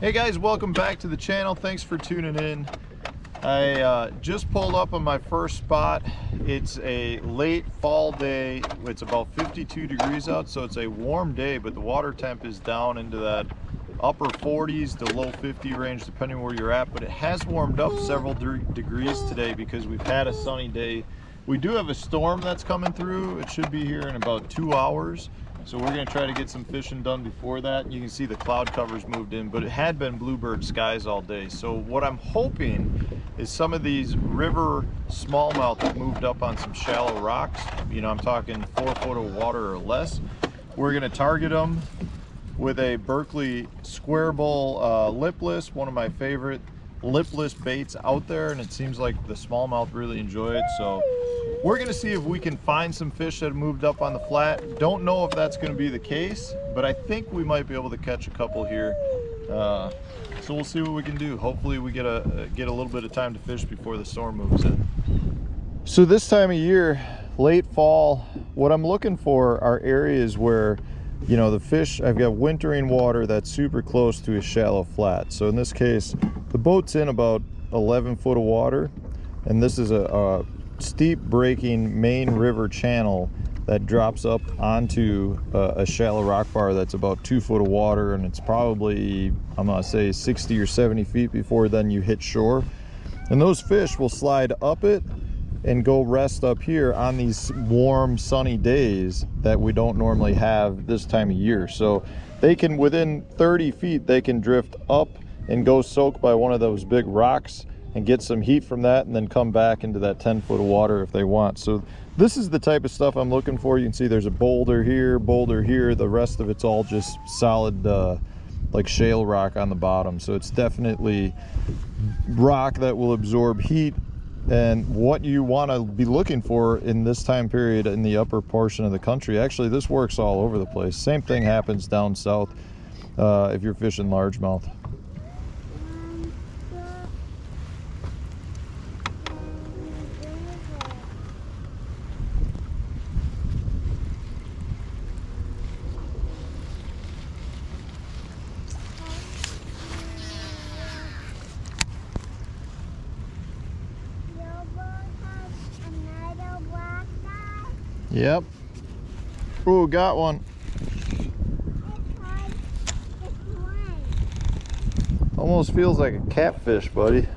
Hey guys, welcome back to the channel. Thanks for tuning in. I just pulled up on my first spot. It's a late fall day. It's about 52 degrees out, so it's a warm day, but the water temp is down into that upper 40s to low 50 range depending where you're at. But it has warmed up several degrees today because we've had a sunny day. We do have a storm that's coming through. It should be here in about 2 hours. So we're gonna try to get some fishing done before that. You can see the cloud covers moved in, but it had been bluebird skies all day. So what I'm hoping is some of these river smallmouth have moved up on some shallow rocks. You know, I'm talking 4 foot of water or less. We're gonna target them with a Berkley square bowl lipless, one of my favorite lipless baits out there, and it seems like the smallmouth really enjoy it. So we're gonna see if we can find some fish that have moved up on the flat. Don't know if that's gonna be the case, but I think we might be able to catch a couple here. So we'll see what we can do. Hopefully we get a little bit of time to fish before the storm moves in. So this time of year, late fall, what I'm looking for are areas where, you know, the fish, I've got wintering water that's super close to a shallow flat. So in this case, the boat's in about 11 foot of water, and this is a steep breaking main river channel that drops up onto a shallow rock bar that's about 2 foot of water, and it's probably, I'm gonna say 60 or 70 feet before then you hit shore. And those fish will slide up it and go rest up here on these warm sunny days that we don't normally have this time of year. So they can, within 30 feet, they can drift up and go soak by one of those big rocks and get some heat from that, and then come back into that 10 foot of water if they want. So this is the type of stuff I'm looking for. You can see there's a boulder here, the rest of it's all just solid like shale rock on the bottom. So it's definitely rock that will absorb heat. And what you want to be looking for in this time period in the upper portion of the country, actually this works all over the place. Same thing happens down south if you're fishing largemouth. Yep. Ooh, got one. Almost feels like a catfish, buddy.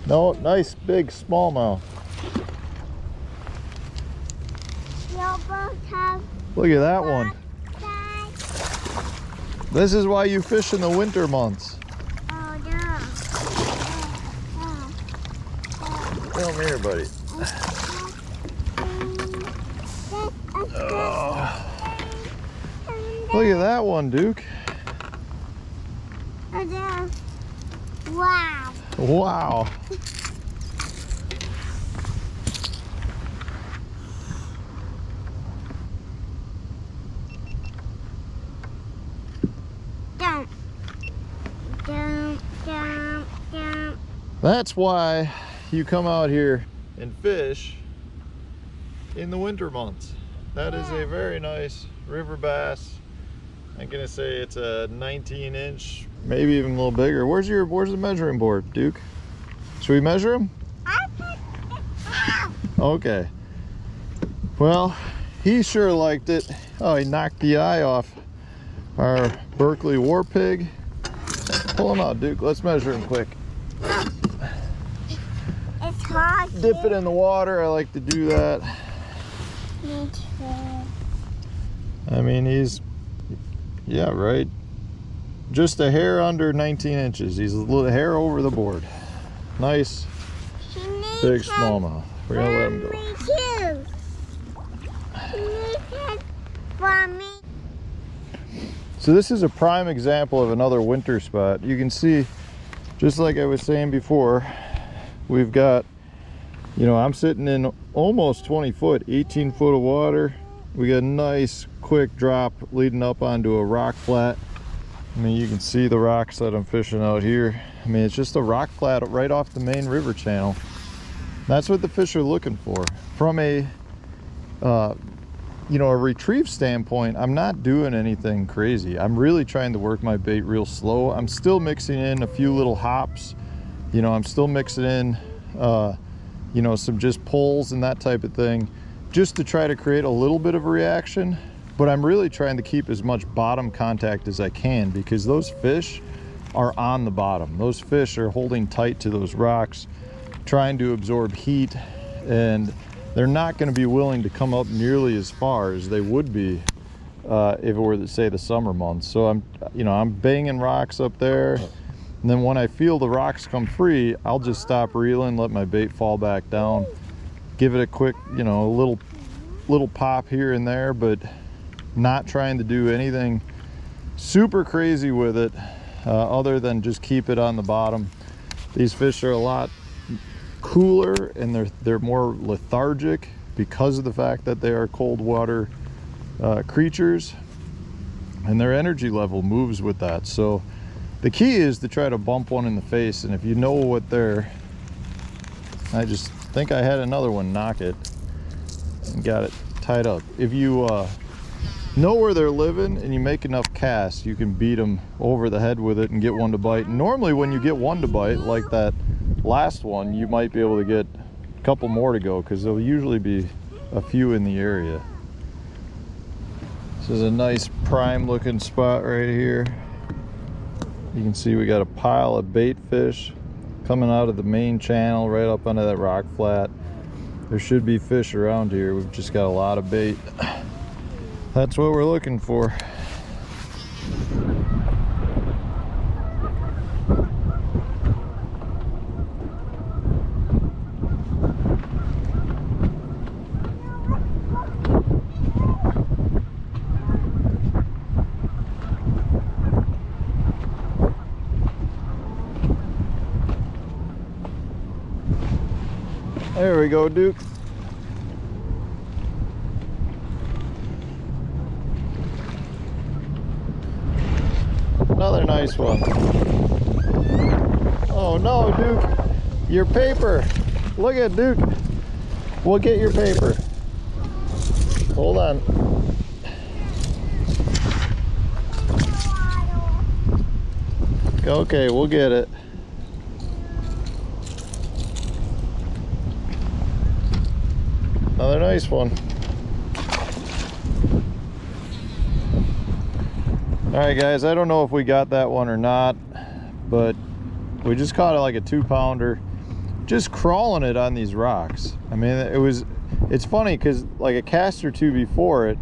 No, nice big smallmouth. Look at that one. This is why you fish in the winter months. Come here, buddy. Oh. Look at that one, Duke. Wow. Wow. Jump. Jump, jump, jump. That's why you come out here and fish in the winter months. That is a very nice river bass. I'm gonna say it's a 19-inch, maybe even a little bigger. Where's the measuring board, Duke? Should we measure him? Okay. Well, he sure liked it. Oh, he knocked the eye off our Berkley war pig. Pull him out, Duke. Let's measure him quick. Dip it in the water. I like to do that. Me too. I mean, he's, yeah, right. Just a hair under 19 inches. He's a little hair over the board. Nice, big smallmouth. We're gonna let him go. So this is a prime example of another winter spot. You can see, just like I was saying before, we've got, you know, I'm sitting in almost 20 foot, 18 foot of water. We got a nice quick drop leading up onto a rock flat. I mean, you can see the rocks that I'm fishing out here. I mean, it's just a rock flat right off the main river channel. That's what the fish are looking for. From a you know, a retrieve standpoint, I'm not doing anything crazy. I'm really trying to work my bait real slow. I'm still mixing in a few little hops. You know, I'm still mixing in, you know, some just pulls and that type of thing, just to try to create a little bit of a reaction. But I'm really trying to keep as much bottom contact as I can, because those fish are on the bottom. Those fish are holding tight to those rocks, trying to absorb heat, and they're not going to be willing to come up nearly as far as they would be if it were, say, the summer months. So I'm banging rocks up there, and then when I feel the rocks come free, I'll just stop reeling, let my bait fall back down, give it a quick, you know, a little pop here and there, but not trying to do anything super crazy with it, other than just keep it on the bottom. These fish are a lot cooler, and they're more lethargic because of the fact that they are cold water creatures, and their energy level moves with that. So the key is to try to bump one in the face, and if you know what I just think I had another one knock it and got it tied up. If you know where they're living and you make enough casts, you can beat them over the head with it and get one to bite. And normally when you get one to bite, like that last one, you might be able to get a couple more to go, because there'll usually be a few in the area. This is a nice prime looking spot right here. You can see we got a pile of bait fish coming out of the main channel right up under that rock flat. There should be fish around here. We've just got a lot of bait. That's what we're looking for. There we go, Duke. Another nice one. Oh no, Duke, your paper. Look at Duke. We'll get your paper. Hold on. Okay, we'll get it. Another nice one. All right, guys, I don't know if we got that one or not, but we just caught it like a 2-pounder, just crawling it on these rocks. I mean, it's funny because like a cast or two before it,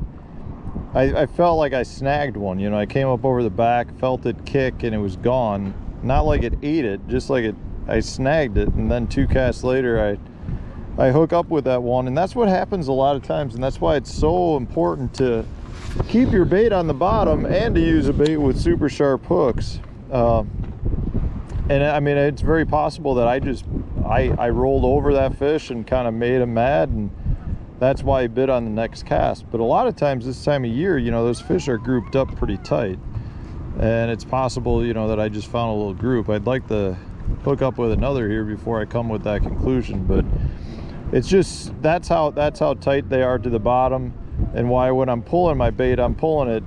I felt like I snagged one. You know, I came up over the back, felt it kick, and it was gone. Not like it ate it, just like I snagged it, and then 2 casts later, I hook up with that one. And that's what happens a lot of times, and that's why it's so important to keep your bait on the bottom and to use a bait with super sharp hooks. And I mean, it's very possible that I rolled over that fish and kind of made him mad, and that's why he bit on the next cast. But a lot of times this time of year, you know, those fish are grouped up pretty tight, and it's possible, you know, that I just found a little group. I'd like to hook up with another here before I come with that conclusion, but it's just that's how tight they are to the bottom, and why when I'm pulling my bait, I'm pulling it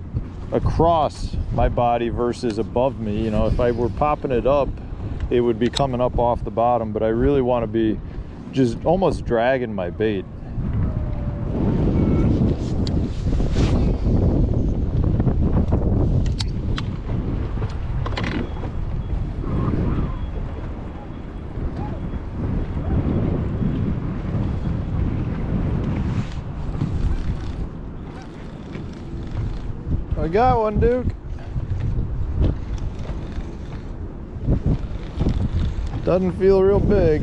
across my body versus above me. You know, if I were popping it up, it would be coming up off the bottom, but I really want to be just almost dragging my bait. I got one, Duke. Doesn't feel real big.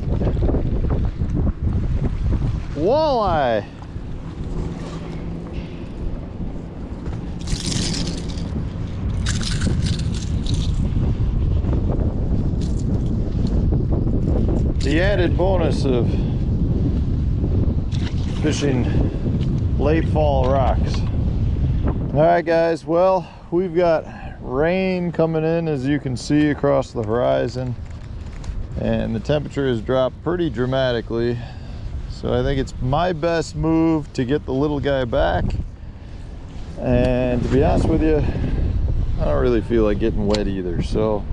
Walleye. The added bonus of fishing late fall rocks. All right, guys, well, we've got rain coming in, as you can see, across the horizon, and the temperature has dropped pretty dramatically. So I think it's my best move to get the little guy back And to be honest with you, I don't really feel like getting wet either. So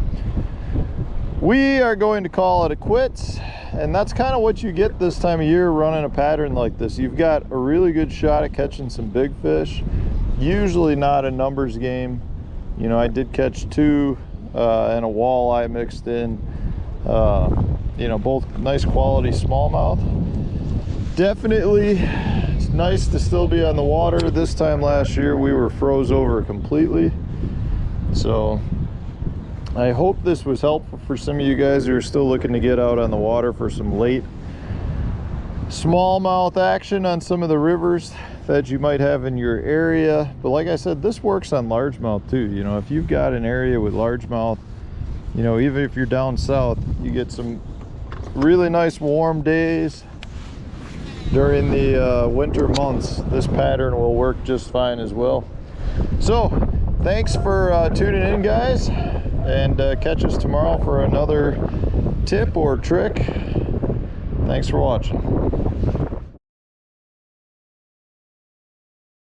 we are going to call it a quits. And that's kind of what you get this time of year running a pattern like this. You've got a really good shot at catching some big fish. Usually not a numbers game. You know, I did catch 2 and a walleye mixed in. You know, both nice quality smallmouth. Definitely, it's nice to still be on the water. This time last year we were froze over completely. So I hope this was helpful for some of you guys who are still looking to get out on the water for some late smallmouth action on some of the rivers that you might have in your area. But like I said, this works on largemouth too. You know, if you've got an area with largemouth, you know, even if you're down south, you get some really nice warm days during the winter months. This pattern will work just fine as well. So thanks for tuning in, guys, and catch us tomorrow for another tip or trick. Thanks for watching.